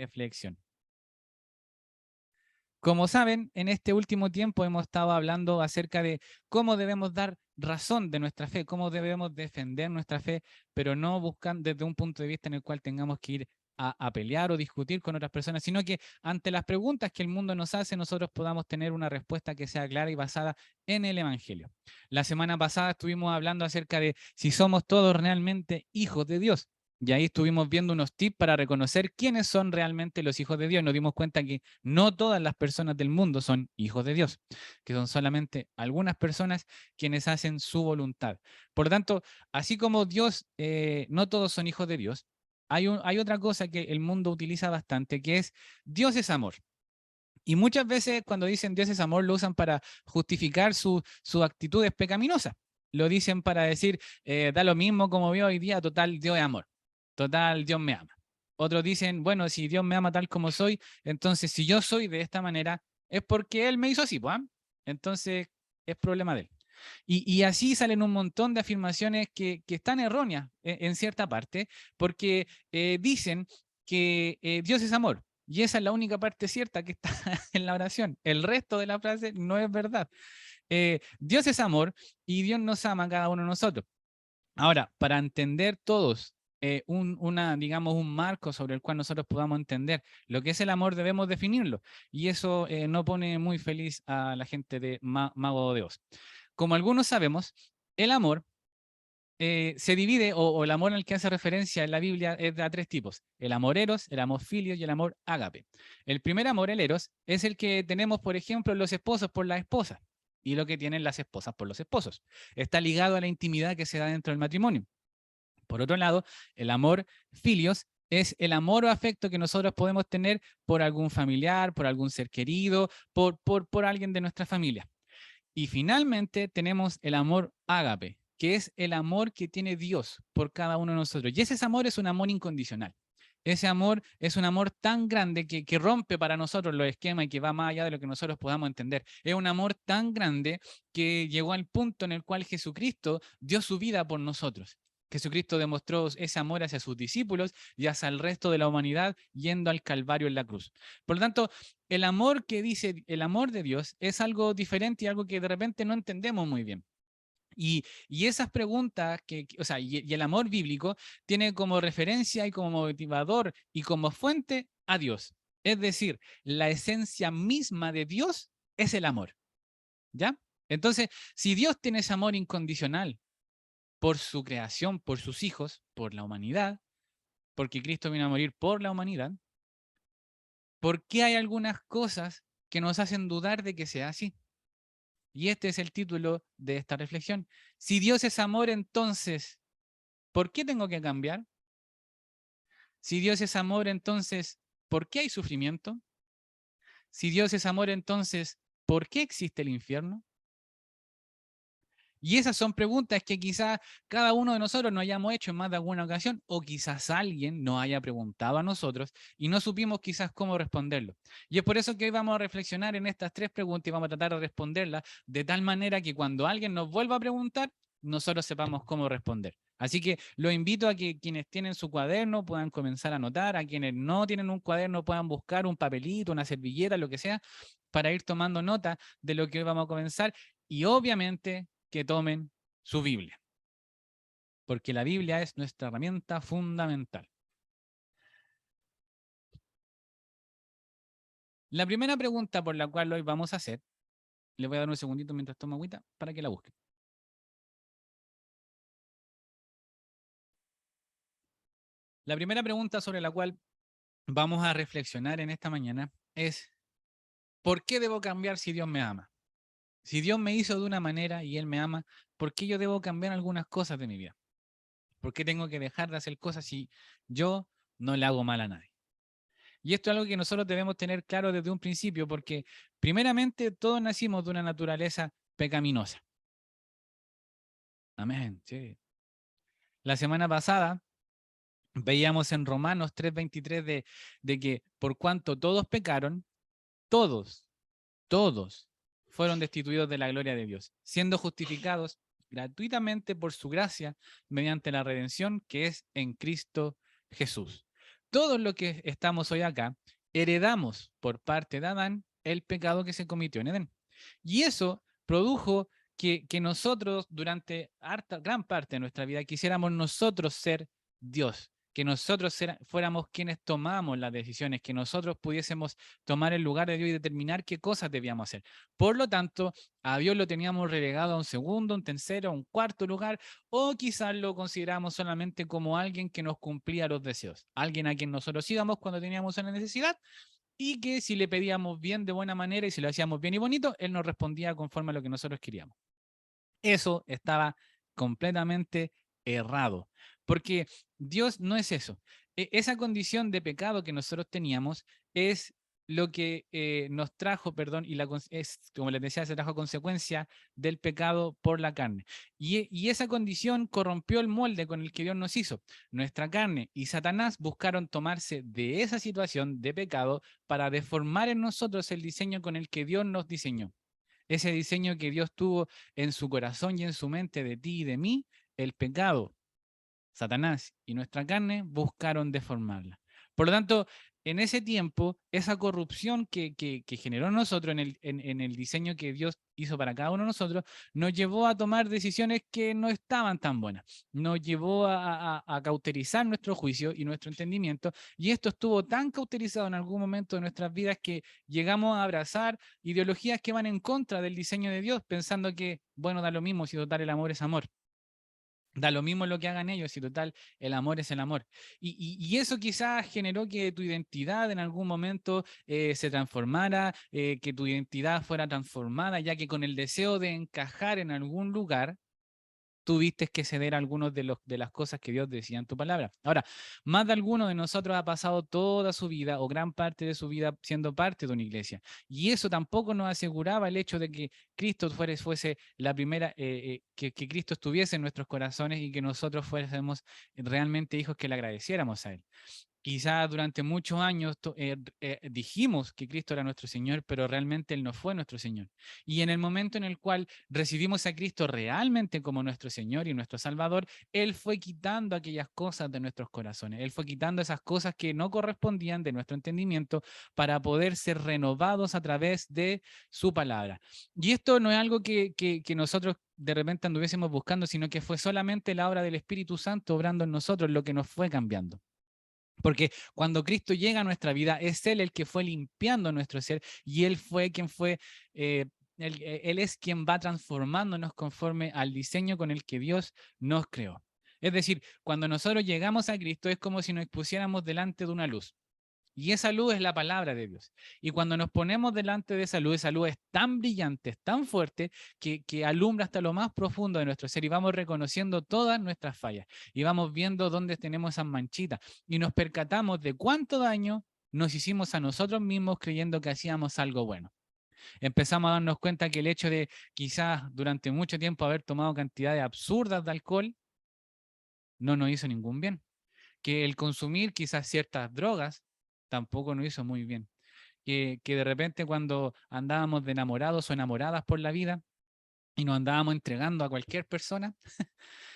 reflexión. Como saben, en este último tiempo hemos estado hablando acerca de cómo debemos dar razón de nuestra fe, cómo debemos defender nuestra fe, pero no buscando desde un punto de vista en el cual tengamos que ir a pelear o discutir con otras personas, sino que ante las preguntas que el mundo nos hace, nosotros podamos tener una respuesta que sea clara y basada en el Evangelio. La semana pasada estuvimos hablando acerca de si somos todos realmente hijos de Dios. Y ahí estuvimos viendo unos tips para reconocer quiénes son realmente los hijos de Dios. Nos dimos cuenta que no todas las personas del mundo son hijos de Dios, que son solamente algunas personas quienes hacen su voluntad. Por lo tanto, así como Dios, no todos son hijos de Dios, hay otra cosa que el mundo utiliza bastante, que es Dios es amor. Y muchas veces cuando dicen Dios es amor, lo usan para justificar sus actitudes pecaminosas. Lo dicen para decir, da lo mismo como veo hoy día, total, Dios es amor. Total, Dios me ama. Otros dicen, bueno, si Dios me ama tal como soy, entonces si yo soy de esta manera, es porque Él me hizo así, pues. Entonces es problema de Él. Y así salen un montón de afirmaciones que están erróneas en cierta parte, porque dicen que Dios es amor. Y esa es la única parte cierta que está en la oración. El resto de la frase no es verdad. Dios es amor y Dios nos ama a cada uno de nosotros. Ahora, para entender todos digamos, un marco sobre el cual nosotros podamos entender lo que es el amor, debemos definirlo. Y eso no pone muy feliz a la gente de Mago de Oz. Como algunos sabemos, el amor se divide, o el amor al que hace referencia en la Biblia es de a tres tipos: el amor eros, el amor filio y el amor ágape. El primer amor, el eros, es el que tenemos, por ejemplo, los esposos por las esposas y lo que tienen las esposas por los esposos. Está ligado a la intimidad que se da dentro del matrimonio. Por otro lado, el amor filios es el amor o afecto que nosotros podemos tener por algún familiar, por algún ser querido, por alguien de nuestra familia. Y finalmente tenemos el amor ágape, que es el amor que tiene Dios por cada uno de nosotros. Y ese amor es un amor incondicional. Ese amor es un amor tan grande que rompe para nosotros los esquemas y que va más allá de lo que nosotros podamos entender. Es un amor tan grande que llegó al punto en el cual Jesucristo dio su vida por nosotros. Jesucristo demostró ese amor hacia sus discípulos y hacia el resto de la humanidad yendo al Calvario en la cruz. Por lo tanto, el amor que dice el amor de Dios es algo diferente y algo que de repente no entendemos muy bien. Y esas preguntas, o sea, y el amor bíblico tiene como referencia y como motivador y como fuente a Dios. Es decir, la esencia misma de Dios es el amor. ¿Ya? Entonces, si Dios tiene ese amor incondicional por su creación, por sus hijos, por la humanidad, porque Cristo vino a morir por la humanidad, ¿por qué hay algunas cosas que nos hacen dudar de que sea así? Y este es el título de esta reflexión. Si Dios es amor, entonces, ¿por qué tengo que cambiar? Si Dios es amor, entonces, ¿por qué hay sufrimiento? Si Dios es amor, entonces, ¿por qué existe el infierno? Y esas son preguntas que quizás cada uno de nosotros nos hayamos hecho en más de alguna ocasión, o quizás alguien nos haya preguntado a nosotros y no supimos quizás cómo responderlo. Y es por eso que hoy vamos a reflexionar en estas tres preguntas y vamos a tratar de responderlas de tal manera que cuando alguien nos vuelva a preguntar, nosotros sepamos cómo responder. Así que los invito a que quienes tienen su cuaderno puedan comenzar a anotar, a quienes no tienen un cuaderno puedan buscar un papelito, una servilleta, lo que sea, para ir tomando nota de lo que hoy vamos a comenzar. Y obviamente que tomen su Biblia, porque la Biblia es nuestra herramienta fundamental. La primera pregunta por la cual hoy vamos a hacer, le voy a dar un segundito mientras tomo agüita para que la busquen. La primera pregunta sobre la cual vamos a reflexionar en esta mañana es: ¿por qué debo cambiar si Dios me ama? Si Dios me hizo de una manera y Él me ama, ¿por qué yo debo cambiar algunas cosas de mi vida? ¿Por qué tengo que dejar de hacer cosas si yo no le hago mal a nadie? Y esto es algo que nosotros debemos tener claro desde un principio, porque primeramente todos nacimos de una naturaleza pecaminosa. Amén. Sí. La semana pasada veíamos en Romanos 3:23 de que por cuanto todos pecaron, todos, todos fueron destituidos de la gloria de Dios, siendo justificados gratuitamente por su gracia mediante la redención que es en Cristo Jesús. todos los que estamos hoy acá heredamos por parte de Adán el pecado que se cometió en Edén. Y eso produjo que nosotros durante gran parte de nuestra vida quisiéramos nosotros ser Dios, que nosotros fuéramos quienes tomamos las decisiones, que nosotros pudiésemos tomar el lugar de Dios y determinar qué cosas debíamos hacer. Por lo tanto, a Dios lo teníamos relegado a un segundo, un tercero, un cuarto lugar, o quizás lo consideramos solamente como alguien que nos cumplía los deseos, alguien a quien nosotros íbamos cuando teníamos una necesidad, y que si le pedíamos bien de buena manera y si lo hacíamos bien y bonito, él nos respondía conforme a lo que nosotros queríamos. Eso estaba completamente errado, porque Dios no es eso. Esa condición de pecado que nosotros teníamos es lo que nos trajo, perdón, y es, como les decía, se trajo consecuencia del pecado por la carne. Y esa condición corrompió el molde con el que Dios nos hizo. Nuestra carne y Satanás buscaron tomarse de esa situación de pecado para deformar en nosotros el diseño con el que Dios nos diseñó. Ese diseño que Dios tuvo en su corazón y en su mente de ti y de mí, el pecado, Satanás y nuestra carne buscaron deformarla. Por lo tanto, en ese tiempo, esa corrupción que generó en nosotros, en el diseño que Dios hizo para cada uno de nosotros, nos llevó a tomar decisiones que no estaban tan buenas. Nos llevó a cauterizar nuestro juicio y nuestro entendimiento, y esto estuvo tan cauterizado en algún momento de nuestras vidas que llegamos a abrazar ideologías que van en contra del diseño de Dios, pensando que, bueno, da lo mismo si total el amor es amor. Da lo mismo lo que hagan ellos y total, el amor es el amor. Y eso quizás generó que tu identidad en algún momento se transformara, que tu identidad fuera transformada, ya que con el deseo de encajar en algún lugar, tuviste que ceder a algunos de las cosas que Dios decía en tu palabra. Ahora, más de alguno de nosotros ha pasado toda su vida o gran parte de su vida siendo parte de una iglesia. Y eso tampoco nos aseguraba el hecho de que Cristo fuese la primera, que Cristo estuviese en nuestros corazones y que nosotros fuésemos realmente hijos que le agradeciéramos a Él. Quizás durante muchos años dijimos que Cristo era nuestro Señor, pero realmente Él no fue nuestro Señor. Y en el momento en el cual recibimos a Cristo realmente como nuestro Señor y nuestro Salvador, Él fue quitando aquellas cosas de nuestros corazones. Él fue quitando esas cosas que no correspondían de nuestro entendimiento para poder ser renovados a través de su palabra. Y esto no es algo que nosotros de repente anduviésemos buscando, sino que fue solamente la obra del Espíritu Santo obrando en nosotros lo que nos fue cambiando. Porque cuando Cristo llega a nuestra vida, es Él el que fue limpiando nuestro ser y Él fue quien fue, él es quien va transformándonos conforme al diseño con el que Dios nos creó. Es decir, cuando nosotros llegamos a Cristo es como si nos pusiéramos delante de una luz. Y esa luz es la palabra de Dios. Y cuando nos ponemos delante de esa luz es tan brillante, es tan fuerte, que alumbra hasta lo más profundo de nuestro ser y vamos reconociendo todas nuestras fallas. Y vamos viendo dónde tenemos esas manchitas. Y nos percatamos de cuánto daño nos hicimos a nosotros mismos creyendo que hacíamos algo bueno. Empezamos a darnos cuenta que el hecho de quizás durante mucho tiempo haber tomado cantidades absurdas de alcohol no nos hizo ningún bien. Que el consumir quizás ciertas drogas tampoco nos hizo muy bien. Que de repente cuando andábamos de enamorados o enamoradas por la vida y nos andábamos entregando a cualquier persona,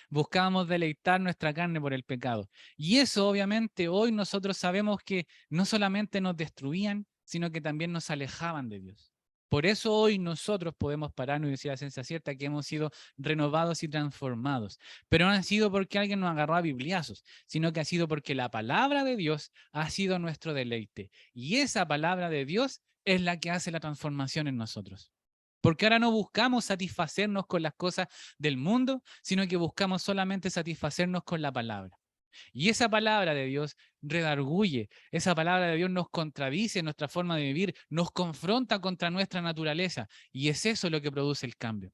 buscábamos deleitar nuestra carne por el pecado. Y eso obviamente hoy nosotros sabemos que no solamente nos destruían, sino que también nos alejaban de Dios. Por eso hoy nosotros podemos pararnos y decir a ciencia cierta que hemos sido renovados y transformados. Pero no ha sido porque alguien nos agarró a bibliazos, sino que ha sido porque la palabra de Dios ha sido nuestro deleite. Y esa palabra de Dios es la que hace la transformación en nosotros. Porque ahora no buscamos satisfacernos con las cosas del mundo, sino que buscamos solamente satisfacernos con la palabra. Y esa palabra de Dios redarguye, esa palabra de Dios nos contradice nuestra forma de vivir, nos confronta contra nuestra naturaleza. Y es eso lo que produce el cambio.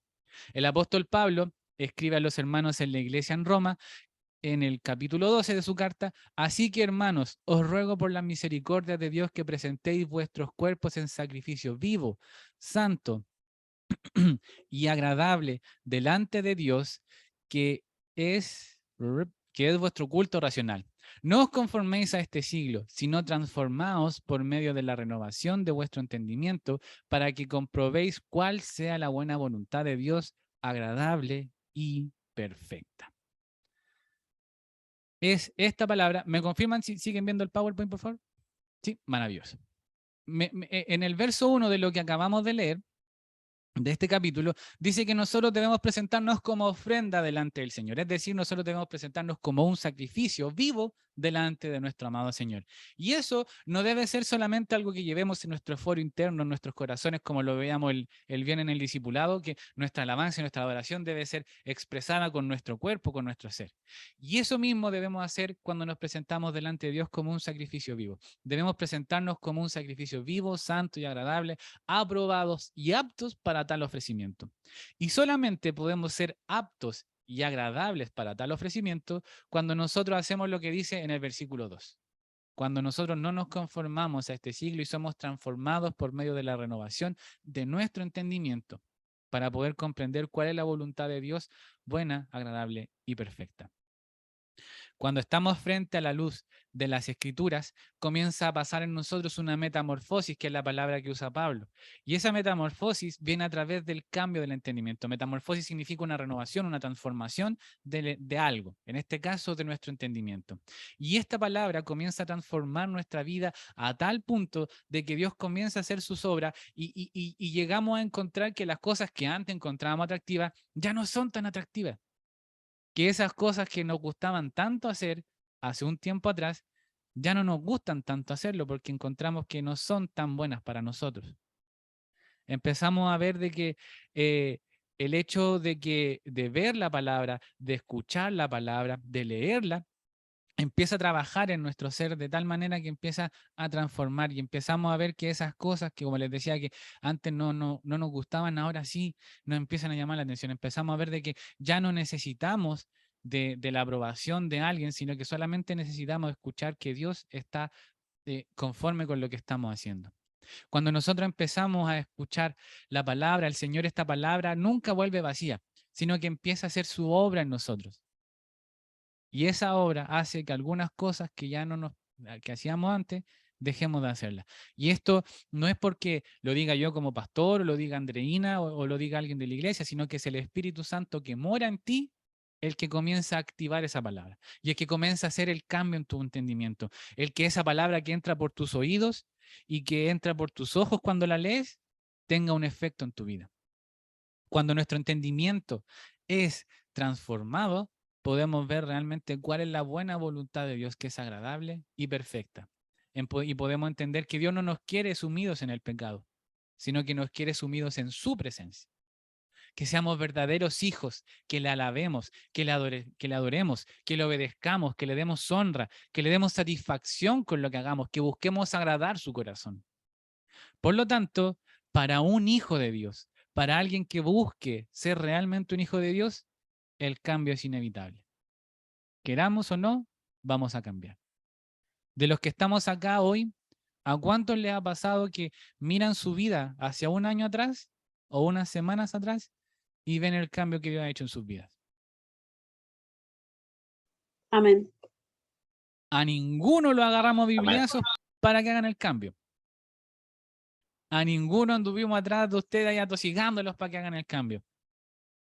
El apóstol Pablo escribe a los hermanos en la iglesia en Roma, en el capítulo 12 de su carta: así que hermanos, os ruego por la misericordia de Dios que presentéis vuestros cuerpos en sacrificio vivo, santo y agradable delante de Dios, que es, que es vuestro culto racional. No os conforméis a este siglo, sino transformaos por medio de la renovación de vuestro entendimiento, para que comprobéis cuál sea la buena voluntad de Dios, agradable y perfecta. es esta palabra. ¿Me confirman si siguen viendo el PowerPoint, por favor? Sí, maravilloso. En el verso 1 de lo que acabamos de leer, de este capítulo, dice que nosotros debemos presentarnos como ofrenda delante del Señor. Es decir, nosotros debemos presentarnos como un sacrificio vivo delante de nuestro amado Señor. Y eso no debe ser solamente algo que llevemos en nuestro foro interno, en nuestros corazones, como lo veamos el bien en el discipulado, que nuestra alabanza y nuestra adoración debe ser expresada con nuestro cuerpo, con nuestro ser. Y eso mismo debemos hacer cuando nos presentamos delante de Dios como un sacrificio vivo. Debemos presentarnos como un sacrificio vivo, santo y agradable, aprobados y aptos para tal ofrecimiento. Y solamente podemos ser aptos y agradables para tal ofrecimiento cuando nosotros hacemos lo que dice en el versículo 2. Cuando nosotros no nos conformamos a este siglo y somos transformados por medio de la renovación de nuestro entendimiento para poder comprender cuál es la voluntad de Dios, buena, agradable y perfecta. Cuando estamos frente a la luz de las Escrituras, comienza a pasar en nosotros una metamorfosis, que es la palabra que usa Pablo. Y esa metamorfosis viene a través del cambio del entendimiento. Metamorfosis significa una renovación, una transformación de algo, en este caso de nuestro entendimiento. Y esta palabra comienza a transformar nuestra vida a tal punto de que Dios comienza a hacer sus obras y llegamos a encontrar que las cosas que antes encontrábamos atractivas ya no son tan atractivas, que esas cosas que nos gustaban tanto hacer hace un tiempo atrás, ya no nos gustan tanto hacerlo porque encontramos que no son tan buenas para nosotros. Empezamos a ver de que el hecho de ver la palabra, de escuchar la palabra, de leerla, empieza a trabajar en nuestro ser de tal manera que empieza a transformar y empezamos a ver que esas cosas que, como les decía, que antes no nos gustaban, ahora sí nos empiezan a llamar la atención. Empezamos a ver de que ya no necesitamos de la aprobación de alguien, sino que solamente necesitamos escuchar que Dios está conforme con lo que estamos haciendo. Cuando nosotros empezamos a escuchar la palabra, el Señor, esta palabra nunca vuelve vacía, sino que empieza a hacer su obra en nosotros. Y esa obra hace que algunas cosas que ya no nos que hacíamos antes, dejemos de hacerlas. Y esto no es porque lo diga yo como pastor, o lo diga Andreina, o lo diga alguien de la iglesia, sino que es el Espíritu Santo que mora en ti el que comienza a activar esa palabra. Y el que comienza a hacer el cambio en tu entendimiento. El que esa palabra que entra por tus oídos y que entra por tus ojos cuando la lees, tenga un efecto en tu vida. Cuando nuestro entendimiento es transformado, podemos ver realmente cuál es la buena voluntad de Dios, que es agradable y perfecta. Y podemos entender que Dios no nos quiere sumidos en el pecado, sino que nos quiere sumidos en su presencia. Que seamos verdaderos hijos, que le alabemos, que le adoremos, que le obedezcamos, que le demos honra, que le demos satisfacción con lo que hagamos, que busquemos agradar su corazón. Por lo tanto, para un hijo de Dios, para alguien que busque ser realmente un hijo de Dios, el cambio es inevitable. Queramos o no, vamos a cambiar. De los que estamos acá hoy, ¿a cuántos les ha pasado que miran su vida hacia un año atrás o unas semanas atrás y ven el cambio que Dios ha hecho en sus vidas? Amén. A ninguno lo agarramos bibliazos para que hagan el cambio. A ninguno anduvimos atrás de ustedes ahí atosigándolos para que hagan el cambio.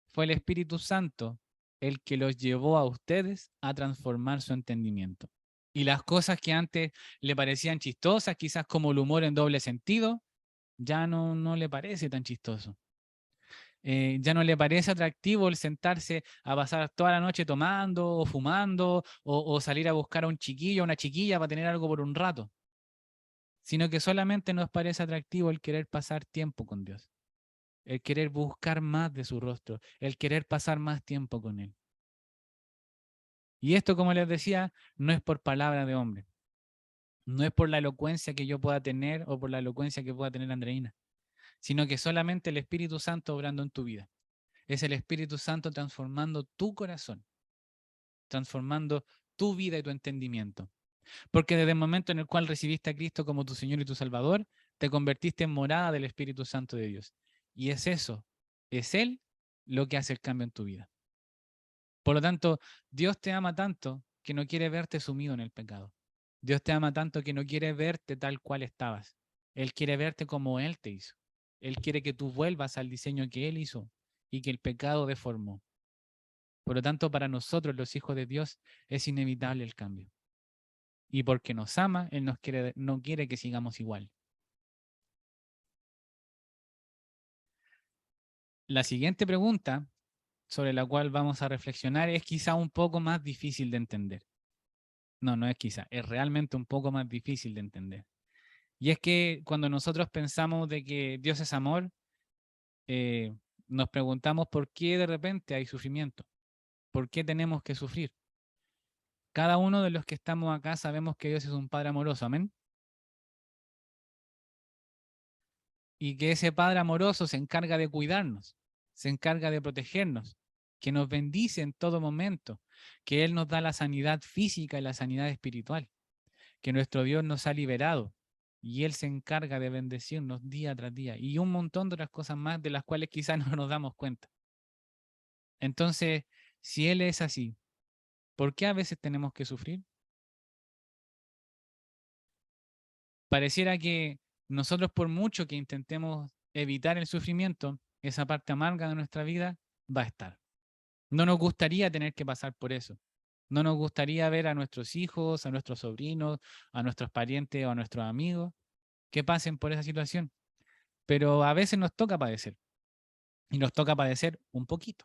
Fue el Espíritu Santo el que los llevó a ustedes a transformar su entendimiento. Y las cosas que antes le parecían chistosas, quizás como el humor en doble sentido, ya no le parece tan chistoso. Ya no le parece atractivo el sentarse a pasar toda la noche tomando o fumando o salir a buscar a un chiquillo o una chiquilla para tener algo por un rato, sino que solamente nos parece atractivo el querer pasar tiempo con Dios, el querer buscar más de su rostro, el querer pasar más tiempo con Él. Y esto, como les decía, no es por palabra de hombre, no es por la elocuencia que yo pueda tener o por la elocuencia que pueda tener Andreina, sino que solamente el Espíritu Santo obrando en tu vida. Es el Espíritu Santo transformando tu corazón, transformando tu vida y tu entendimiento. Porque desde el momento en el cual recibiste a Cristo como tu Señor y tu Salvador, te convertiste en morada del Espíritu Santo de Dios. Y es eso, es Él lo que hace el cambio en tu vida. Por lo tanto, Dios te ama tanto que no quiere verte sumido en el pecado. Dios te ama tanto que no quiere verte tal cual estabas. Él quiere verte como Él te hizo. Él quiere que tú vuelvas al diseño que Él hizo y que el pecado deformó. Por lo tanto, para nosotros, los hijos de Dios, es inevitable el cambio. Y porque nos ama, Él no quiere que sigamos igual. La siguiente pregunta sobre la cual vamos a reflexionar es quizá un poco más difícil de entender. No es quizá, es realmente un poco más difícil de entender. Y es que cuando nosotros pensamos de que Dios es amor, eh, nos preguntamos por qué de repente hay sufrimiento, por qué tenemos que sufrir. Cada uno de los que estamos acá sabemos que Dios es un Padre amoroso, amén. Y que ese Padre amoroso se encarga de cuidarnos, se encarga de protegernos, que nos bendice en todo momento, que Él nos da la sanidad física y la sanidad espiritual, que nuestro Dios nos ha liberado y Él se encarga de bendecirnos día tras día y un montón de otras cosas más de las cuales quizás no nos damos cuenta. Entonces, si Él es así, ¿por qué a veces tenemos que sufrir? Pareciera que nosotros por mucho que intentemos evitar el sufrimiento, esa parte amarga de nuestra vida va a estar. No nos gustaría tener que pasar por eso. No nos gustaría ver a nuestros hijos, a nuestros sobrinos, a nuestros parientes o a nuestros amigos que pasen por esa situación. Pero a veces nos toca padecer. Y nos toca padecer un poquito.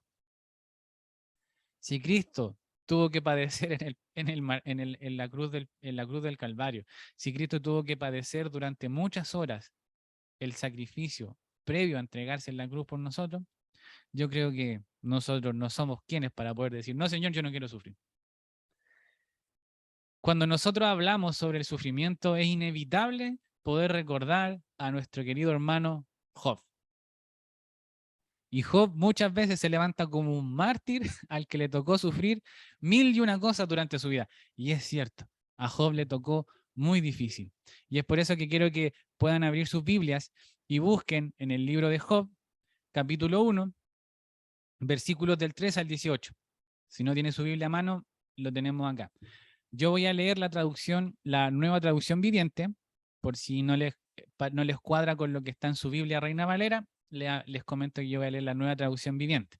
Si Cristo tuvo que padecer en la cruz del Calvario, si Cristo tuvo que padecer durante muchas horas el sacrificio previo a entregarse en la cruz por nosotros, yo creo que nosotros no somos quienes para poder decir, no, Señor, yo no quiero sufrir. Cuando nosotros hablamos sobre el sufrimiento, es inevitable poder recordar a nuestro querido hermano Job. Y Job muchas veces se levanta como un mártir al que le tocó sufrir 1001 cosas durante su vida. Y es cierto, a Job le tocó muy difícil. Y es por eso que quiero que puedan abrir sus Biblias y busquen en el libro de Job, capítulo 1, versículos del 3 al 18. Si no tiene su Biblia a mano, lo tenemos acá. Yo voy a leer la traducción, la nueva traducción viviente, por si no les cuadra con lo que está en su Biblia Reina Valera, les comento que yo voy a leer la nueva traducción viviente.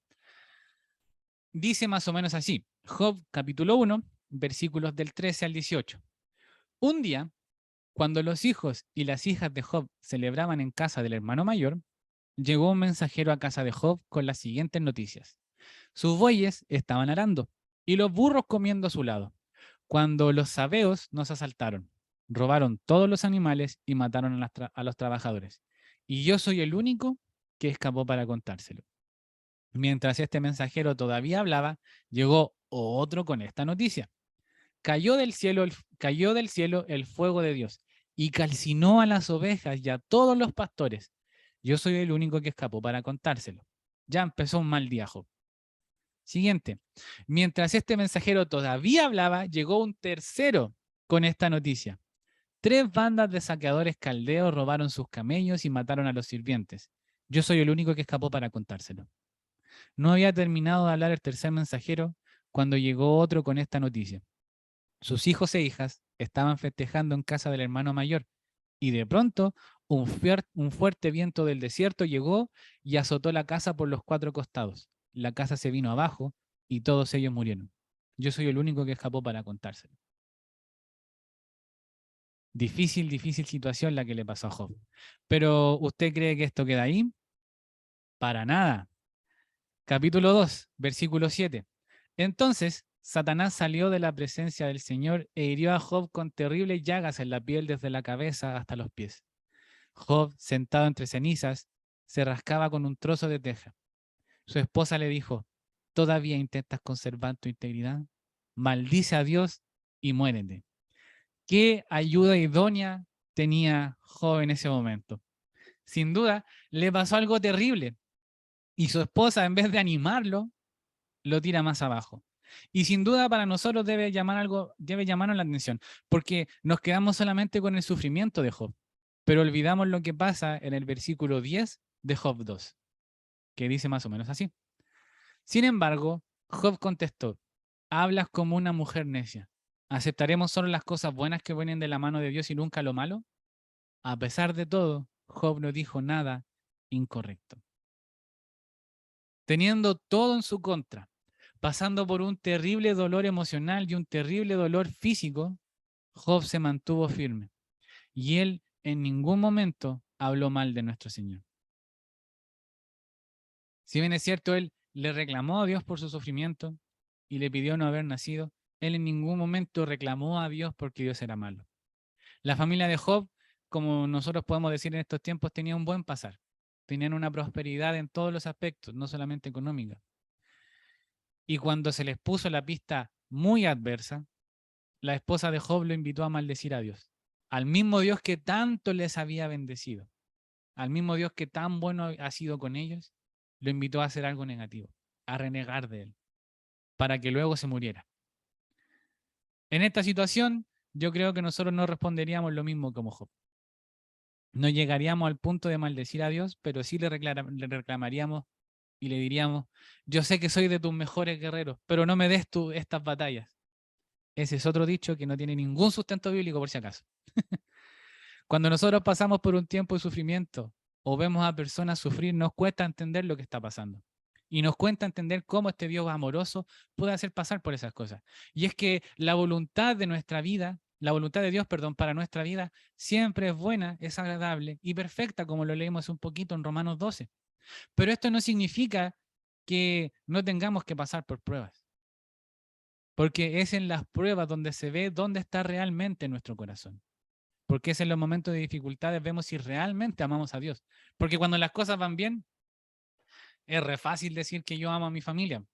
Dice más o menos así, Job capítulo 1, versículos del 13 al 18. Un día, cuando los hijos y las hijas de Job celebraban en casa del hermano mayor, llegó un mensajero a casa de Job con las siguientes noticias. Sus bueyes estaban arando y los burros comiendo a su lado, cuando los sabeos nos asaltaron, robaron todos los animales y mataron a los trabajadores. Y yo soy el único que escapó para contárselo. Mientras este mensajero todavía hablaba, llegó otro con esta noticia. Cayó del cielo el fuego de Dios y calcinó a las ovejas y a todos los pastores. Yo soy el único que escapó para contárselo. Ya empezó un mal día, Job. Siguiente. Mientras este mensajero todavía hablaba, llegó un tercero con esta noticia. 3 bandas de saqueadores caldeos robaron sus camellos y mataron a los sirvientes. Yo soy el único que escapó para contárselo. No había terminado de hablar el tercer mensajero cuando llegó otro con esta noticia. Sus hijos e hijas estaban festejando en casa del hermano mayor y de pronto un fuerte viento del desierto llegó y azotó la casa por los 4 costados. La casa se vino abajo y todos ellos murieron. Yo soy el único que escapó para contárselo. Difícil situación la que le pasó a Job. Pero ¿usted cree que esto queda ahí? Para nada. Capítulo 2, versículo 7. Entonces Satanás salió de la presencia del Señor e hirió a Job con terribles llagas en la piel desde la cabeza hasta los pies. Job, sentado entre cenizas, se rascaba con un trozo de teja. Su esposa le dijo, ¿todavía intentas conservar tu integridad? Maldice a Dios y muérete. ¿Qué ayuda idónea tenía Job en ese momento? Sin duda, le pasó algo terrible y su esposa, en vez de animarlo, lo tira más abajo. Y sin duda para nosotros debe llamarnos la atención, porque nos quedamos solamente con el sufrimiento de Job, pero olvidamos lo que pasa en el versículo 10 de Job 2, que dice más o menos así. Sin embargo, Job contestó, hablas como una mujer necia. ¿Aceptaremos solo las cosas buenas que vienen de la mano de Dios y nunca lo malo? A pesar de todo, Job no dijo nada incorrecto. Teniendo todo en su contra, pasando por un terrible dolor emocional y un terrible dolor físico, Job se mantuvo firme. Y él en ningún momento habló mal de nuestro Señor. Si bien es cierto, él le reclamó a Dios por su sufrimiento y le pidió no haber nacido, él en ningún momento reclamó a Dios porque Dios era malo. La familia de Job, como nosotros podemos decir en estos tiempos, tenía un buen pasar. Tenían una prosperidad en todos los aspectos, no solamente económica. Y cuando se les puso la pista muy adversa, la esposa de Job lo invitó a maldecir a Dios, al mismo Dios que tanto les había bendecido, al mismo Dios que tan bueno ha sido con ellos, lo invitó a hacer algo negativo, a renegar de él, para que luego se muriera. En esta situación, yo creo que nosotros no responderíamos lo mismo como Job. No llegaríamos al punto de maldecir a Dios, pero sí le reclamaríamos y le diríamos, yo sé que soy de tus mejores guerreros, pero no me des estas batallas. Ese es otro dicho que no tiene ningún sustento bíblico por si acaso. Cuando nosotros pasamos por un tiempo de sufrimiento o vemos a personas sufrir, nos cuesta entender lo que está pasando. Y nos cuesta entender cómo este Dios amoroso puede hacer pasar por esas cosas. Y es que la voluntad de nuestra vida, la voluntad de Dios, perdón, para nuestra vida, siempre es buena, es agradable y perfecta, como lo leímos un poquito en Romanos 12. Pero esto no significa que no tengamos que pasar por pruebas. Porque es en las pruebas donde se ve dónde está realmente nuestro corazón. Porque es en los momentos de dificultades vemos si realmente amamos a Dios. Porque cuando las cosas van bien, es re fácil decir que yo amo a mi familia.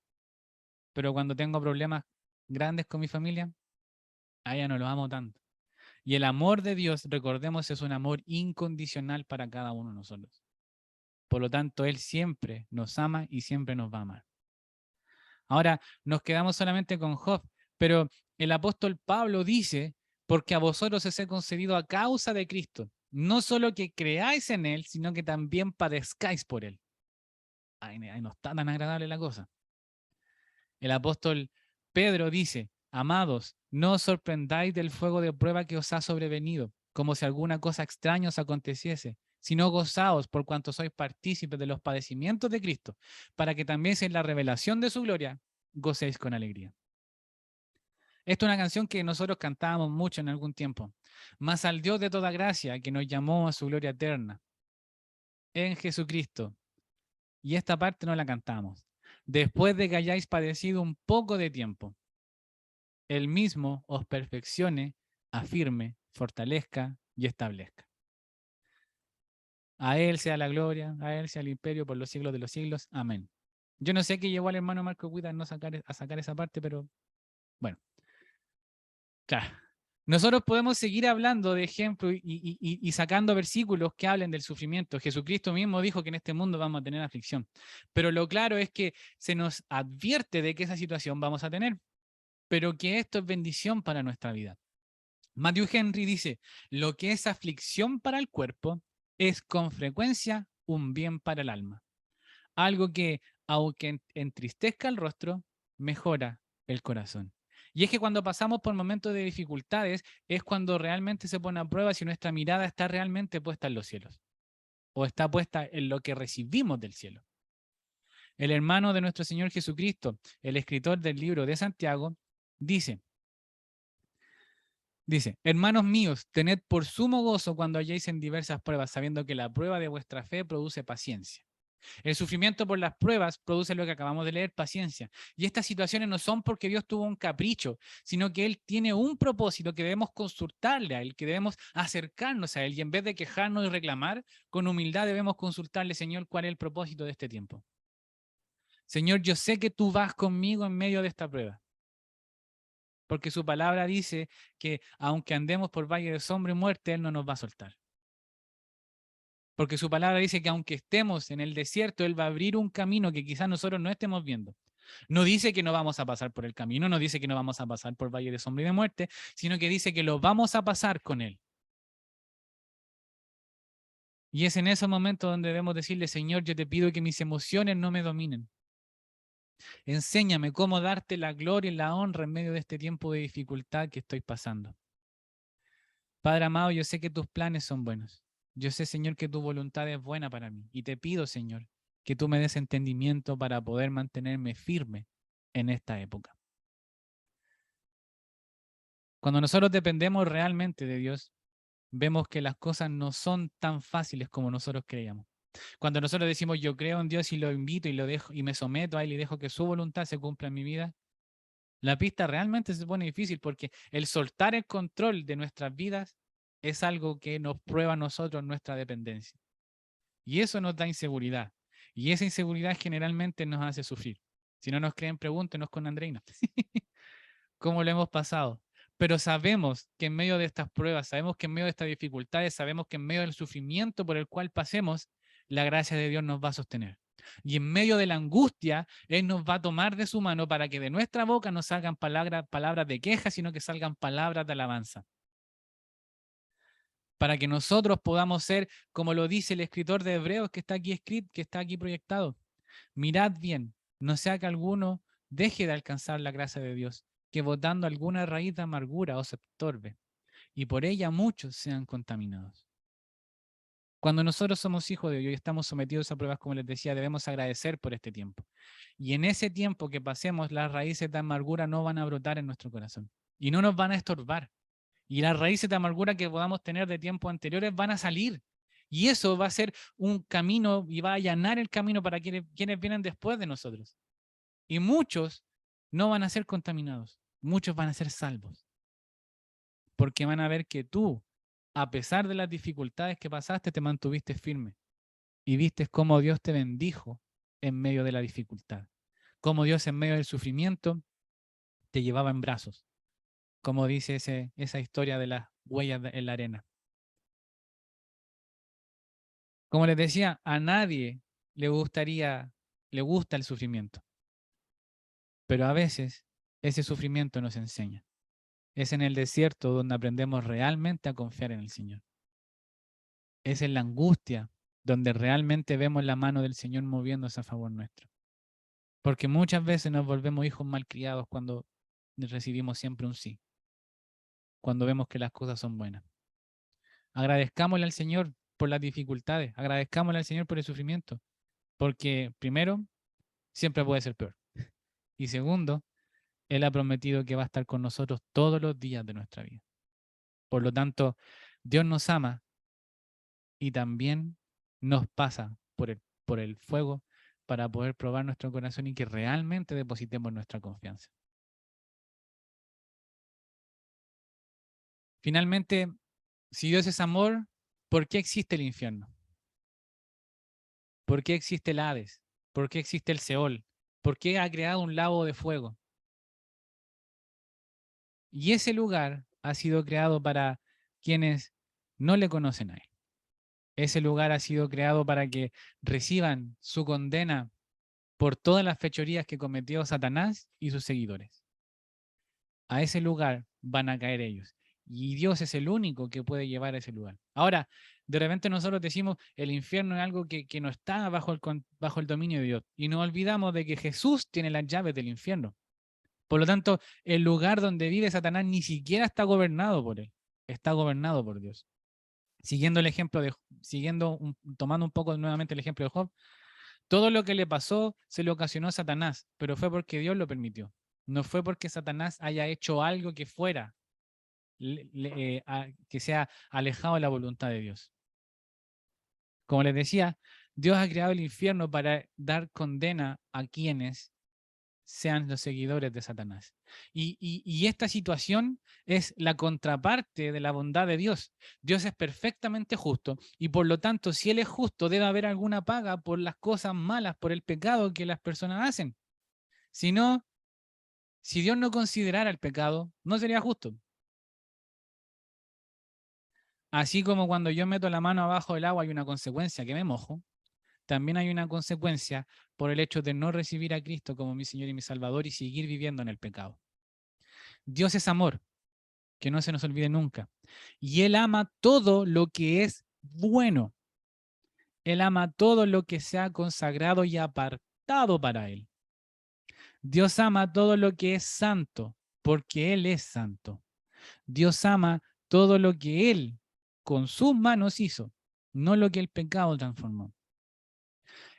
Pero cuando tengo problemas grandes con mi familia, a ella no lo amo tanto. Y el amor de Dios, recordemos, es un amor incondicional para cada uno de nosotros. Por lo tanto, Él siempre nos ama y siempre nos va a amar. Ahora, nos quedamos solamente con Job, pero el apóstol Pablo dice, porque a vosotros os he concedido a causa de Cristo, no solo que creáis en Él, sino que también padezcáis por Él. Ay, no está tan agradable la cosa. El apóstol Pedro dice, amados, no os sorprendáis del fuego de prueba que os ha sobrevenido, como si alguna cosa extraña os aconteciese, sino gozaos por cuanto sois partícipes de los padecimientos de Cristo, para que también en la revelación de su gloria gocéis con alegría. Esta es una canción que nosotros cantábamos mucho en algún tiempo. Mas al Dios de toda gracia, que nos llamó a su gloria eterna, en Jesucristo. Y esta parte no la cantamos. Después de que hayáis padecido un poco de tiempo, Él mismo os perfeccione, afirme, fortalezca y establezca. A Él sea la gloria, a Él sea el imperio por los siglos de los siglos. Amén. Yo no sé qué llevó al hermano Marco Cuida a sacar esa parte, pero bueno. Claro. Nosotros podemos seguir hablando de ejemplos y sacando versículos que hablen del sufrimiento. Jesucristo mismo dijo que en este mundo vamos a tener aflicción. Pero lo claro es que se nos advierte de que esa situación vamos a tener, pero que esto es bendición para nuestra vida. Matthew Henry dice, lo que es aflicción para el cuerpo es con frecuencia un bien para el alma. Algo que, aunque entristezca el rostro, mejora el corazón. Y es que cuando pasamos por momentos de dificultades es cuando realmente se pone a prueba si nuestra mirada está realmente puesta en los cielos o está puesta en lo que recibimos del cielo. El hermano de nuestro Señor Jesucristo, el escritor del libro de Santiago, dice, hermanos míos, tened por sumo gozo cuando halléis en diversas pruebas, sabiendo que la prueba de vuestra fe produce paciencia. El sufrimiento por las pruebas produce lo que acabamos de leer, paciencia. Y estas situaciones no son porque Dios tuvo un capricho, sino que Él tiene un propósito que debemos consultarle a Él, que debemos acercarnos a Él. Y en vez de quejarnos y reclamar, con humildad debemos consultarle, Señor, cuál es el propósito de este tiempo. Señor, yo sé que tú vas conmigo en medio de esta prueba. Porque su palabra dice que aunque andemos por valle de sombra y muerte, Él no nos va a soltar. Porque su palabra dice que aunque estemos en el desierto, Él va a abrir un camino que quizás nosotros no estemos viendo. No dice que no vamos a pasar por el camino, no dice que no vamos a pasar por valle de sombra y de muerte, sino que dice que lo vamos a pasar con Él. Y es en esos momentos donde debemos decirle, Señor, yo te pido que mis emociones no me dominen. Enséñame cómo darte la gloria y la honra en medio de este tiempo de dificultad que estoy pasando. Padre amado, yo sé que tus planes son buenos. Yo sé, Señor, que tu voluntad es buena para mí. Y te pido, Señor, que tú me des entendimiento para poder mantenerme firme en esta época. Cuando nosotros dependemos realmente de Dios, vemos que las cosas no son tan fáciles como nosotros creíamos. Cuando nosotros decimos yo creo en Dios y lo invito y lo dejo y me someto a Él y dejo que su voluntad se cumpla en mi vida, la pista realmente se pone difícil porque el soltar el control de nuestras vidas es algo que nos prueba a nosotros nuestra dependencia. Y eso nos da inseguridad. Y esa inseguridad generalmente nos hace sufrir. Si no nos creen, pregúntenos con Andreina. ¿Cómo lo hemos pasado? Pero sabemos que en medio de estas pruebas, sabemos que en medio de estas dificultades, sabemos que en medio del sufrimiento por el cual pasemos, la gracia de Dios nos va a sostener. Y en medio de la angustia, Él nos va a tomar de su mano para que de nuestra boca no salgan palabras de queja, sino que salgan palabras de alabanza. Para que nosotros podamos ser, como lo dice el escritor de Hebreos que está aquí escrito, que está aquí proyectado. Mirad bien, no sea que alguno deje de alcanzar la gracia de Dios, que botando alguna raíz de amargura os estorbe, y por ella muchos sean contaminados. Cuando nosotros somos hijos de Dios y estamos sometidos a pruebas, como les decía, debemos agradecer por este tiempo. Y en ese tiempo que pasemos, las raíces de amargura no van a brotar en nuestro corazón y no nos van a estorbar. Y las raíces de amargura que podamos tener de tiempos anteriores van a salir. Y eso va a ser un camino y va a allanar el camino para quienes vienen después de nosotros. Y muchos no van a ser contaminados, muchos van a ser salvos. Porque van a ver que tú, a pesar de las dificultades que pasaste, te mantuviste firme. Y viste cómo Dios te bendijo en medio de la dificultad. Cómo Dios en medio del sufrimiento te llevaba en brazos. Como dice esa historia de las huellas en la arena. Como les decía, a nadie le gusta el sufrimiento. Pero a veces ese sufrimiento nos enseña. Es en el desierto donde aprendemos realmente a confiar en el Señor. Es en la angustia donde realmente vemos la mano del Señor moviéndose a favor nuestro. Porque muchas veces nos volvemos hijos malcriados cuando recibimos siempre un sí. Cuando vemos que las cosas son buenas. Agradezcámosle al Señor por las dificultades. Agradezcámosle al Señor por el sufrimiento. Porque primero, siempre puede ser peor. Y segundo, Él ha prometido que va a estar con nosotros todos los días de nuestra vida. Por lo tanto, Dios nos ama y también nos pasa por el fuego para poder probar nuestro corazón y que realmente depositemos nuestra confianza. Finalmente, si Dios es amor, ¿por qué existe el infierno? ¿Por qué existe el Hades? ¿Por qué existe el Seol? ¿Por qué ha creado un lago de fuego? Y ese lugar ha sido creado para quienes no le conocen a Él. Ese lugar ha sido creado para que reciban su condena por todas las fechorías que cometió Satanás y sus seguidores. A ese lugar van a caer ellos. Y Dios es el único que puede llevar a ese lugar. Ahora, de repente nosotros decimos, el infierno es algo que no está bajo el dominio de Dios. Y nos olvidamos de que Jesús tiene las llaves del infierno. Por lo tanto, el lugar donde vive Satanás ni siquiera está gobernado por él. Está gobernado por Dios. Siguiendo el ejemplo tomando un poco nuevamente el ejemplo de Job, todo lo que le pasó se le ocasionó a Satanás, pero fue porque Dios lo permitió. No fue porque Satanás haya hecho algo que fuera, que sea alejado de la voluntad de Dios. Como les decía, Dios ha creado el infierno para dar condena a quienes sean los seguidores de Satanás. Y esta situación es la contraparte de la bondad de Dios. Dios es perfectamente justo y por lo tanto, si Él es justo, debe haber alguna paga por las cosas malas, por el pecado que las personas hacen. Si no, si Dios no considerara el pecado, no sería justo. Así como cuando yo meto la mano abajo del agua hay una consecuencia que me mojo, también hay una consecuencia por el hecho de no recibir a Cristo como mi Señor y mi Salvador y seguir viviendo en el pecado. Dios es amor, que no se nos olvide nunca. Y Él ama todo lo que es bueno. Él ama todo lo que se ha consagrado y apartado para Él. Dios ama todo lo que es santo, porque Él es santo. Dios ama todo lo que Él con sus manos hizo, no lo que el pecado transformó.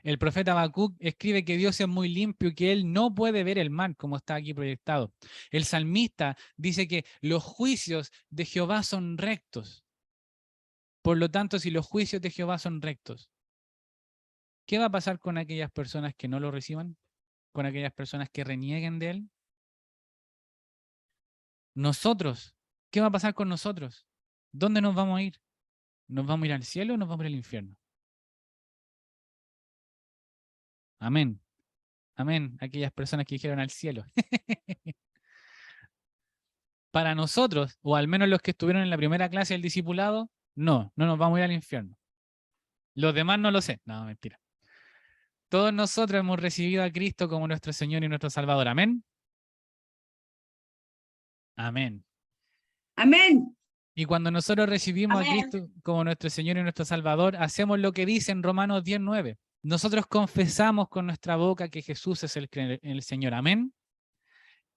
El profeta Habacuc escribe que Dios es muy limpio y que él no puede ver el mal como está aquí proyectado. El salmista dice que los juicios de Jehová son rectos. Por lo tanto, si los juicios de Jehová son rectos, ¿qué va a pasar con aquellas personas que no lo reciban? ¿Con aquellas personas que renieguen de él? Nosotros, ¿qué va a pasar con nosotros? ¿Dónde nos vamos a ir? ¿Nos vamos a ir al cielo o nos vamos a ir al infierno? Amén. Amén. Aquellas personas que dijeron al cielo. Para nosotros, o al menos los que estuvieron en la primera clase del discipulado, no nos vamos a ir al infierno. Los demás no lo sé. No, mentira. Todos nosotros hemos recibido a Cristo como nuestro Señor y nuestro Salvador. Amén. Amén. Amén. Y cuando nosotros recibimos a Amén. Cristo como nuestro Señor y nuestro Salvador, hacemos lo que dice en Romanos 10:9. Nosotros confesamos con nuestra boca que Jesús es el Señor. Amén.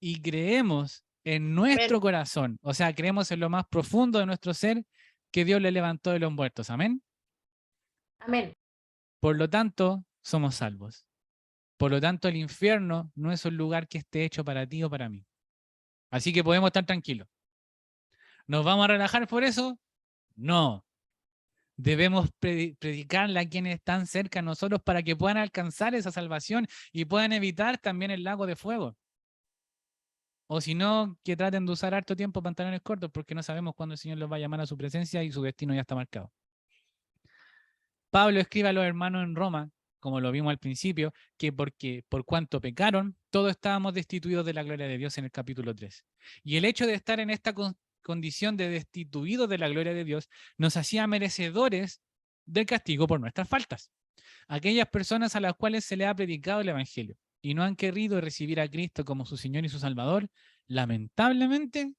Y creemos en nuestro Amén. corazón, o sea, creemos en lo más profundo de nuestro ser que Dios le levantó de los muertos. Amén. Amén. Por lo tanto, somos salvos. Por lo tanto, el infierno no es un lugar que esté hecho para ti o para mí. Así que podemos estar tranquilos. ¿Nos vamos a relajar por eso? No. Debemos predicarle a quienes están cerca de nosotros para que puedan alcanzar esa salvación y puedan evitar también el lago de fuego. O si no, que traten de usar harto tiempo pantalones cortos porque no sabemos cuándo el Señor los va a llamar a su presencia y su destino ya está marcado. Pablo escribe a los hermanos en Roma, como lo vimos al principio, que porque por cuanto pecaron, todos estábamos destituidos de la gloria de Dios en el capítulo 3. Y el hecho de estar en esta condición de destituidos de la gloria de Dios nos hacía merecedores del castigo por nuestras faltas. Aquellas personas a las cuales se le ha predicado el Evangelio y no han querido recibir a Cristo como su Señor y su Salvador, lamentablemente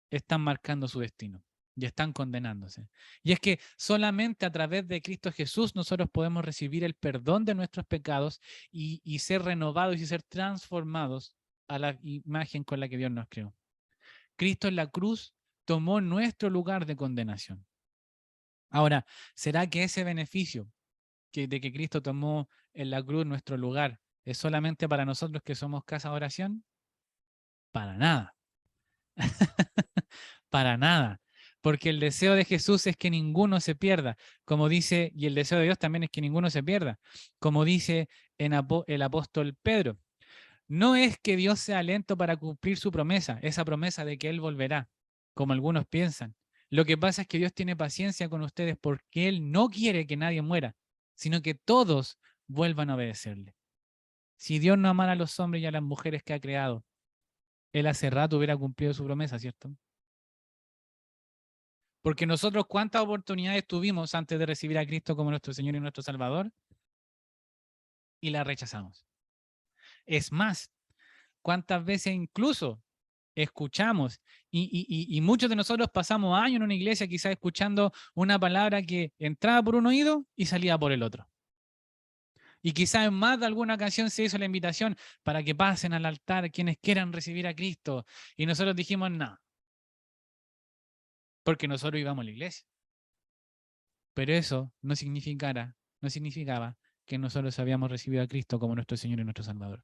están marcando su destino y están condenándose. Y es que solamente a través de Cristo Jesús nosotros podemos recibir el perdón de nuestros pecados y ser renovados y ser transformados a la imagen con la que Dios nos creó. Cristo en la cruz tomó nuestro lugar de condenación. Ahora, ¿será que ese beneficio de que Cristo tomó en la cruz nuestro lugar es solamente para nosotros que somos casa de oración? Para nada. Para nada. Porque el deseo de Jesús es que ninguno se pierda, como dice, y el deseo de Dios también es que ninguno se pierda, como dice el apóstol Pedro. No es que Dios sea lento para cumplir su promesa, esa promesa de que Él volverá, como algunos piensan. Lo que pasa es que Dios tiene paciencia con ustedes porque Él no quiere que nadie muera, sino que todos vuelvan a obedecerle. Si Dios no amara a los hombres y a las mujeres que ha creado, Él hace rato hubiera cumplido su promesa, ¿cierto? Porque nosotros, ¿cuántas oportunidades tuvimos antes de recibir a Cristo como nuestro Señor y nuestro Salvador? Y la rechazamos. Es más, ¿cuántas veces incluso escuchamos y muchos de nosotros pasamos años en una iglesia quizás escuchando una palabra que entraba por un oído y salía por el otro? Y quizás en más de alguna ocasión se hizo la invitación para que pasen al altar quienes quieran recibir a Cristo. Y nosotros dijimos, no, porque nosotros íbamos a la iglesia. Pero eso no significaba que nosotros habíamos recibido a Cristo como nuestro Señor y nuestro Salvador.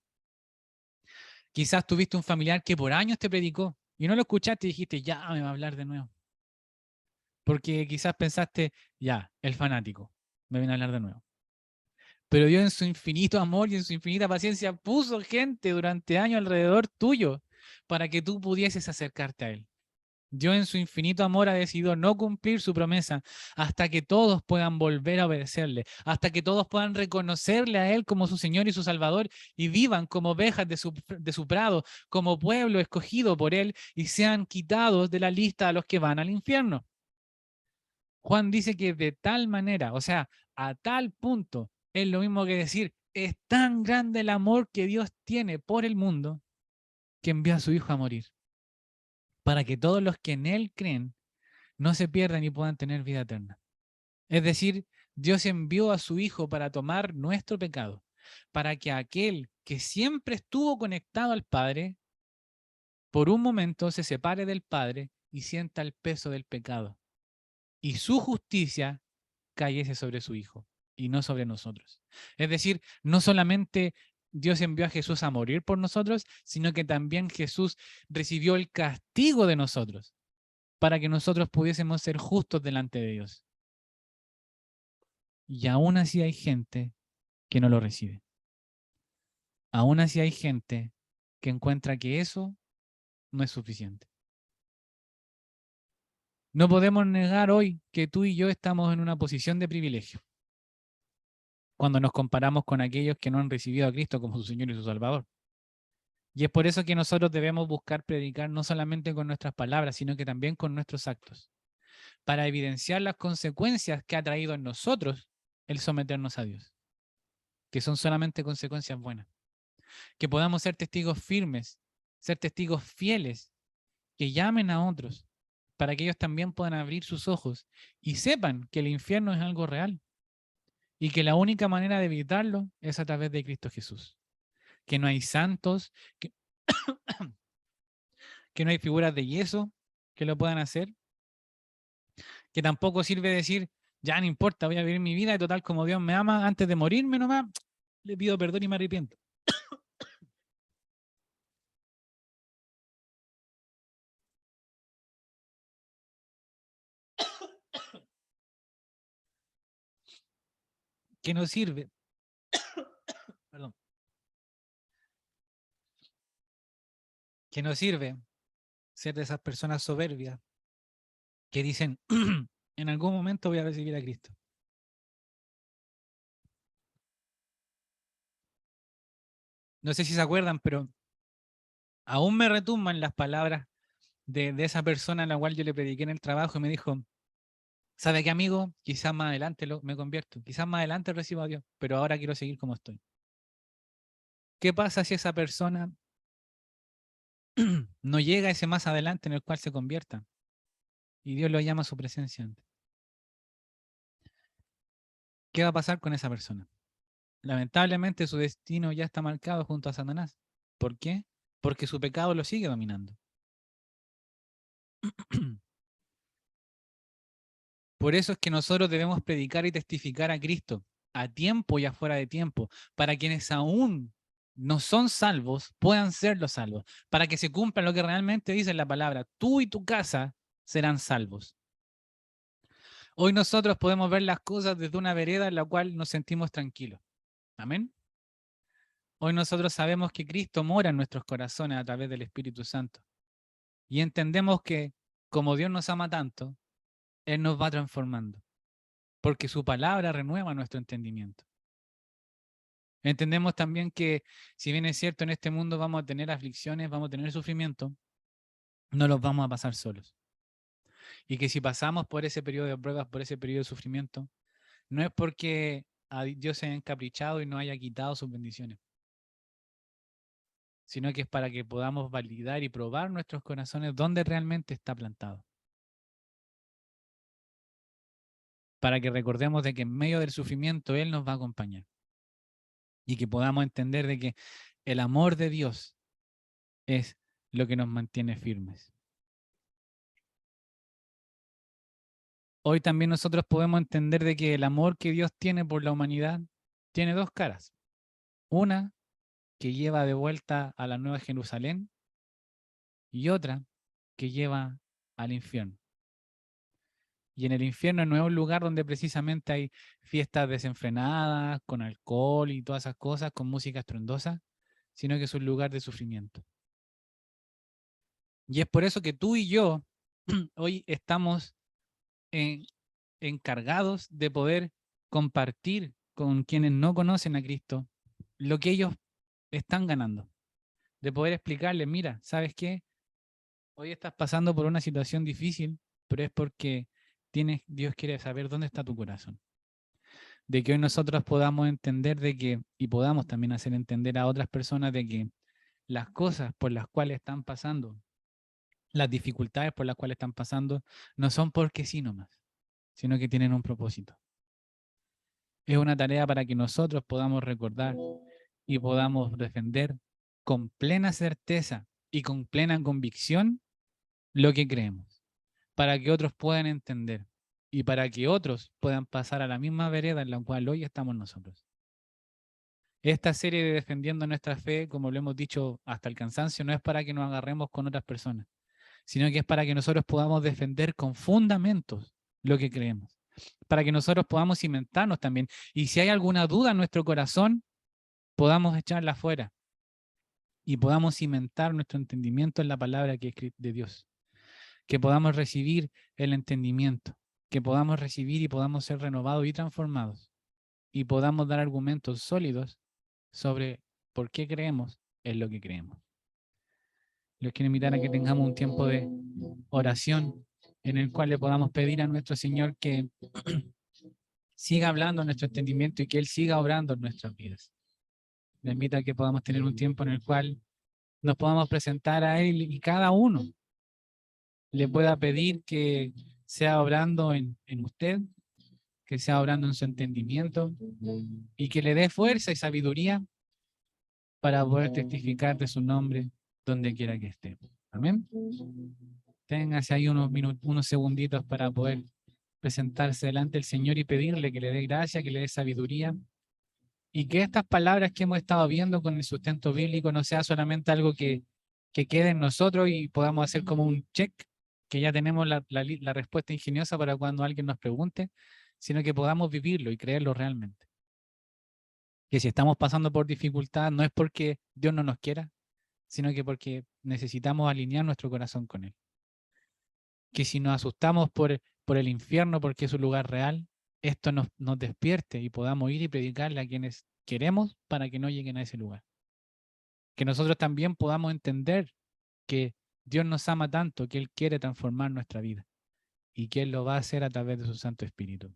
Quizás tuviste un familiar que por años te predicó y no lo escuchaste y dijiste, ya me va a hablar de nuevo. Porque quizás pensaste, ya, el fanático, me viene a hablar de nuevo. Pero Dios en su infinito amor y en su infinita paciencia puso gente durante años alrededor tuyo para que tú pudieses acercarte a Él. Dios en su infinito amor ha decidido no cumplir su promesa hasta que todos puedan volver a obedecerle, hasta que todos puedan reconocerle a Él como su Señor y su Salvador y vivan como ovejas de su prado, como pueblo escogido por Él y sean quitados de la lista a los que van al infierno. Juan dice que de tal manera, o sea, a tal punto, es lo mismo que decir, es tan grande el amor que Dios tiene por el mundo que envió a su Hijo a morir, para que todos los que en Él creen no se pierdan y puedan tener vida eterna. Es decir, Dios envió a su Hijo para tomar nuestro pecado, para que aquel que siempre estuvo conectado al Padre, por un momento se separe del Padre y sienta el peso del pecado, y su justicia cayese sobre su Hijo. y no sobre nosotros. Es decir, no solamente Dios envió a Jesús a morir por nosotros, sino que también Jesús recibió el castigo de nosotros para que nosotros pudiésemos ser justos delante de Dios. Y aún así hay gente que no lo recibe. Aún así hay gente que encuentra que eso no es suficiente. No podemos negar hoy que tú y yo estamos en una posición de privilegio cuando nos comparamos con aquellos que no han recibido a Cristo como su Señor y su Salvador. Y es por eso que nosotros debemos buscar predicar no solamente con nuestras palabras, sino que también con nuestros actos, para evidenciar las consecuencias que ha traído en nosotros el someternos a Dios, que son solamente consecuencias buenas. Que podamos ser testigos firmes, ser testigos fieles, que llamen a otros, para que ellos también puedan abrir sus ojos y sepan que el infierno es algo real y que la única manera de evitarlo es a través de Cristo Jesús. Que no hay santos, que no hay figuras de yeso que lo puedan hacer, que tampoco sirve decir, ya no importa, voy a vivir mi vida y total como Dios me ama, antes de morirme nomás, le pido perdón y me arrepiento. Que no sirve, perdón, que no sirve ser de esas personas soberbias que dicen, en algún momento voy a recibir a Cristo. No sé si se acuerdan, pero aún me retumban las palabras de esa persona a la cual yo le prediqué en el trabajo y me dijo, ¿sabe qué, amigo? Quizás más adelante me convierto, quizás más adelante recibo a Dios, pero ahora quiero seguir como estoy. ¿Qué pasa si esa persona no llega a ese más adelante en el cual se convierta? Y Dios lo llama a su presencia antes. ¿Qué va a pasar con esa persona? Lamentablemente su destino ya está marcado junto a Satanás. ¿Por qué? Porque su pecado lo sigue dominando. Por eso es que nosotros debemos predicar y testificar a Cristo a tiempo y afuera de tiempo, para quienes aún no son salvos puedan serlo salvos, para que se cumpla lo que realmente dice la palabra, tú y tu casa serán salvos. Hoy nosotros podemos ver las cosas desde una vereda en la cual nos sentimos tranquilos. Amén. Hoy nosotros sabemos que Cristo mora en nuestros corazones a través del Espíritu Santo. Y entendemos que como Dios nos ama tanto, Él nos va transformando, porque su palabra renueva nuestro entendimiento. Entendemos también que si bien es cierto en este mundo vamos a tener aflicciones, vamos a tener sufrimiento, no los vamos a pasar solos. Y que si pasamos por ese periodo de pruebas, por ese periodo de sufrimiento, no es porque a Dios se haya encaprichado y no haya quitado sus bendiciones, sino que es para que podamos validar y probar nuestros corazones dónde realmente está plantado. Para que recordemos de que en medio del sufrimiento Él nos va a acompañar. Y que podamos entender de que el amor de Dios es lo que nos mantiene firmes. Hoy también nosotros podemos entender de que el amor que Dios tiene por la humanidad tiene dos caras. Una que lleva de vuelta a la Nueva Jerusalén y otra que lleva al infierno. Y en el infierno no es un lugar donde precisamente hay fiestas desenfrenadas, con alcohol y todas esas cosas, con música estruendosa, sino que es un lugar de sufrimiento. Y es por eso que tú y yo hoy estamos encargados de poder compartir con quienes no conocen a Cristo lo que ellos están ganando. De poder explicarles, mira, ¿sabes qué? Hoy estás pasando por una situación difícil, pero es porque Dios quiere saber dónde está tu corazón. De que hoy nosotros podamos entender de que, y podamos también hacer entender a otras personas de que las cosas por las cuales están pasando, las dificultades por las cuales están pasando, no son porque sí nomás, sino que tienen un propósito. Es una tarea para que nosotros podamos recordar y podamos defender con plena certeza y con plena convicción lo que creemos, para que otros puedan entender y para que otros puedan pasar a la misma vereda en la cual hoy estamos nosotros. Esta serie de Defendiendo Nuestra Fe, como lo hemos dicho hasta el cansancio, no es para que nos agarremos con otras personas, sino que es para que nosotros podamos defender con fundamentos lo que creemos, para que nosotros podamos cimentarnos también. Y si hay alguna duda en nuestro corazón, podamos echarla afuera y podamos cimentar nuestro entendimiento en la palabra que es de Dios. Que podamos recibir el entendimiento, que podamos recibir y podamos ser renovados y transformados, y podamos dar argumentos sólidos sobre por qué creemos en lo que creemos. Les quiero invitar a que tengamos un tiempo de oración en el cual le podamos pedir a nuestro Señor que siga hablando en nuestro entendimiento y que Él siga obrando en nuestras vidas. Les invito a que podamos tener un tiempo en el cual nos podamos presentar a Él y cada uno le pueda pedir que sea obrando en usted, que sea obrando en su entendimiento y que le dé fuerza y sabiduría para poder testificar de su nombre donde quiera que esté. Amén. Téngase ahí unos segunditos para poder presentarse delante del Señor y pedirle que le dé gracia, que le dé sabiduría y que estas palabras que hemos estado viendo con el sustento bíblico no sea solamente algo que quede en nosotros y podamos hacer como un check, que ya tenemos la respuesta ingeniosa para cuando alguien nos pregunte, sino que podamos vivirlo y creerlo realmente. Que si estamos pasando por dificultad no es porque Dios no nos quiera, sino que porque necesitamos alinear nuestro corazón con Él. Que si nos asustamos por el infierno porque es un lugar real, esto nos despierte y podamos ir y predicarle a quienes queremos para que no lleguen a ese lugar. Que nosotros también podamos entender que Dios nos ama tanto que Él quiere transformar nuestra vida y que Él lo va a hacer a través de su Santo Espíritu.